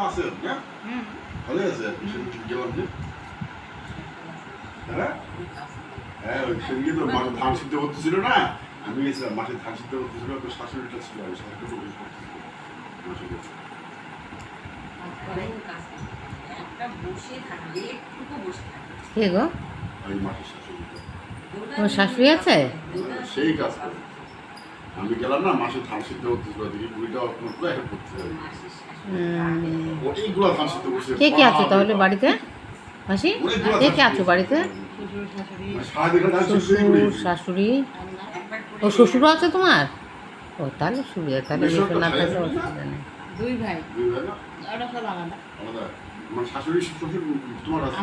আছে না ভালো আছে গেলাম যে হ্যাঁ হ্যাঁ ওই সেদিকে তো মাঠে ধান সিদ্ধ করতেছিল না আমি গেছিলাম মাঠে ধান সিদ্ধ করতেছিল তো শাশুড়িটা ছিল আমি শাশুড়ি কে গো? ওই মাঠের শাশুড়িটা তোমার শাশুড়ি আছে? সেই কাজ করে আমি গেলাম না মাসে ধান সিদ্ধ করতেছিল দেখি বুড়িটা পুরো হেল্প করতে যাবে অনেকগুলো ধান সিদ্ধ করছে। কে কে আছো তাহলে বাড়িতে মাসি? কে কে আছো বাড়িতে? শ্বশুর শাশুড়ি ও শ্বশুরও আছে তোমার? ও তাহলে সুবিধা, তাহলে মেশো না থাকলে অসুবিধা নেই। দুই ভাই না ওরা সব আলাদা। আলাদা মানে শাশুড়ি শ্বশুর তোমার আছে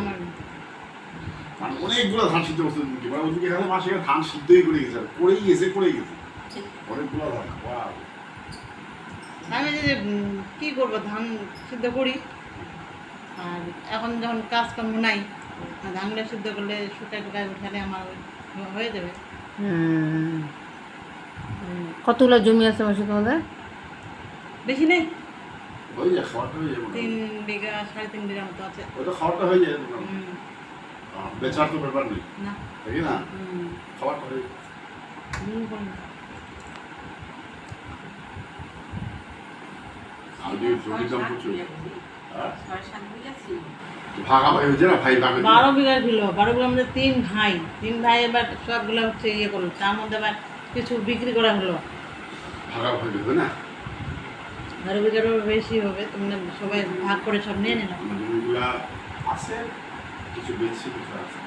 মানে অনেকগুলো ধান সিদ্ধ করছে মানে ওদিকে এখানে মাসে ধান সিদ্ধই করে গেছে করেই গেছে অনেকগুলো ধান ওয়াও। আমি যে কি করবো ধান সিদ্ধ করি আর এখন যখন কাজকর্ম নাই ধানগুলো সিদ্ধ করলে শুকায় টুকায় উঠালে আমার হয়ে যাবে। কতগুলো জমি আছে মাসি তোমাদের? বেশি নেই, হয়ে যায় খাওয়াটা হয়ে যাবে 3 বিঘা 3.5 বিঘা মতো আছে। ওটা খাওয়াটা হয়ে যায় বেচার তো ব্যাপার নেই না তাই না খাওয়াটা হয়ে আমি জমির দাম প্রচুর ভাগাভাগি হয়েছে না ভাই ভাগে 12 বিঘা ছিল, 12 বিঘার মধ্যে 3 ভাই এবার সবগুলো হচ্ছে ইয়ে করলো, তার মধ্যে আবার কিছু বিক্রি করা হলো। ভাগাভাগি হবে না 12 বিঘারও বেশি হবে, তোমরা সবাই ভাগ করে সব নিয়ে নিলাম। জমিগুলা আছে কিছু বেশি কিছু আছে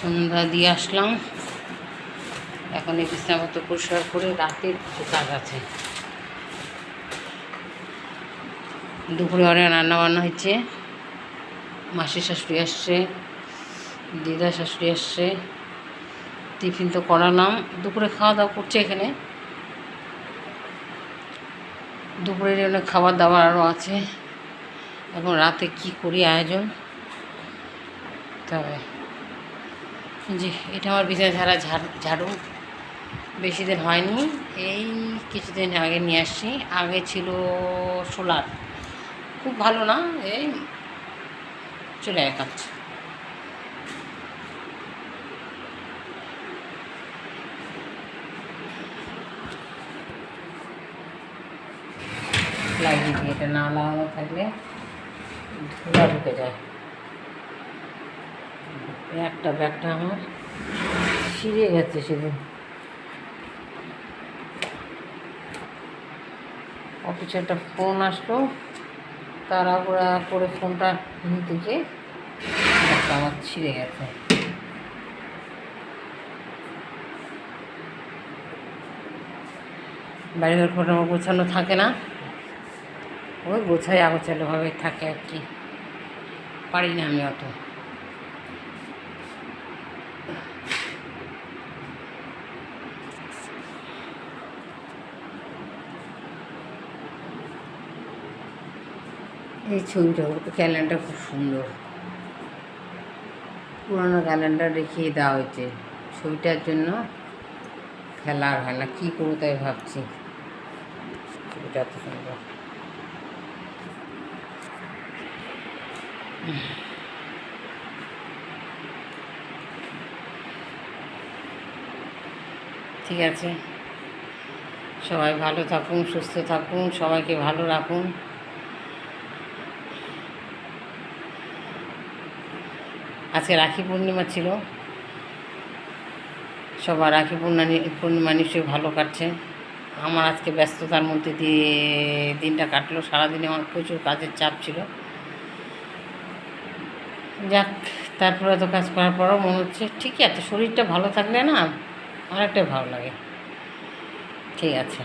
সন্ধ্যা দিয়ে আসলাম, এখন এই বিছানাপত্র পরিষ্কার করে রাতের কিছু কাজ আছে। দুপুরে অনেক রান্নাবান্না হয়েছে, মাসির শাশুড়ি আসছে, দিদা শাশুড়ি আসছে, টিফিন তো করালাম, দুপুরে খাওয়া দাওয়া করছে এখানে। দুপুরের অনেক খাবার দাবার আরও আছে, এখন রাতে কি করি আয়োজন। তবে যে এটা আমার বিছানা ঝাড়ু বেশি দিন হয়নি, এই কিছুদিন আগে নিয়ে আসছি। আগে ছিল সোলার, খুব ভালো না, এই চলে কাজ। লাগিয়ে দিয়ে এটা না লাগানো থাকলে ধুলা ঢুকে যায়। একটা ব্যাগটা আমার ছিঁড়ে গেছে সেদিন, অফিসে একটা ফোন আসলো, তাড়াহুড়া করে ফোনটা নিতে গিয়ে একটা আমার ছিঁড়ে গেছে। বাড়িঘর ফোটো আমার গোছানো থাকে না, ওই গোছাই আগোছালোভাবে থাকে আর কি, পারি না আমি অত। এই ছবিটা, ক্যালেন্ডার খুব সুন্দর, পুরোনো ক্যালেন্ডার রেখে দেওয়া হয়েছে, ছবিটার জন্য খেলা আর হয় না, কী করবো তাই ভাবছি। ছবিটা এত সুন্দর। ঠিক আছে, সবাই ভালো থাকুন, সুস্থ থাকুন, সবাইকে ভালো রাখুন। আজকে রাখি পূর্ণিমা ছিল, সবার রাখি পূর্ণিমা নিশ্চয়ই ভালো কাটছে। আমার আজকে ব্যস্ততার মধ্যে দিয়ে দিনটা কাটলো, সারাদিনে আমার প্রচুর কাজের চাপ ছিল। যাক, তারপরে এত কাজ করার পরও মনে হচ্ছে ঠিকই আছে, শরীরটা ভালো থাকলে না অনেকটাই ভালো লাগে। ঠিক আছে।